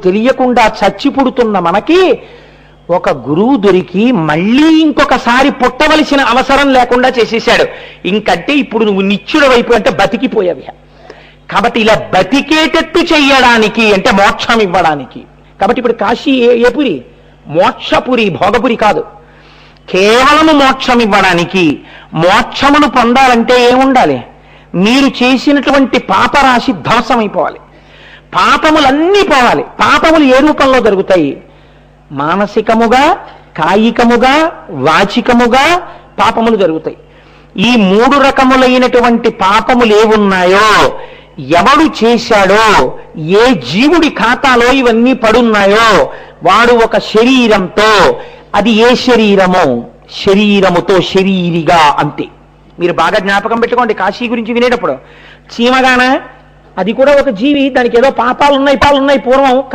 తెలియకుండా చచ్చిపుడుతున్న మనకి ఒక గురువు దొరికి మళ్ళీ ఇంకొకసారి పుట్టవలసిన అవసరం లేకుండా చేసేశాడు. ఇంకంటే ఇప్పుడు నువ్వు నిత్యుడు వైపు అంటే బతికిపోయావి. కాబట్టి ఇలా బతికేటట్టు చెయ్యడానికి అంటే మోక్షం ఇవ్వడానికి. కాబట్టి ఇప్పుడు కాశీ ఏ పురి? మోక్షపురి, భోగపురి కాదు. కేవలము మోక్షం ఇవ్వడానికి. మోక్షమును పొందాలంటే ఏముండాలి? మీరు చేసినటువంటి పాపరాశి ధ్వంసమైపోవాలి, పాపములన్నీ పోవాలి. పాపములు ఏ రూపంలో జరుగుతాయి? మానసికముగా, కాయికముగా, వాచికముగా పాపములు జరుగుతాయి. ఈ 3 రకములైనటువంటి పాపములు ఏవున్నాయో, ఎవడు చేశాడో, ఏ జీవుడి ఖాతాలో ఇవన్నీ పడున్నాయో వాడు ఒక శరీరంతో, అది ఏ శరీరమో, శరీరముతో శరీరిగా అంతే. మీరు బాగా జ్ఞాపకం పెట్టుకోండి కాశీ గురించి వినేటప్పుడు. చీమగాన అది కూడా ఒక జీవి, దానికి ఏదో పాపాలున్నాయి పూర్వం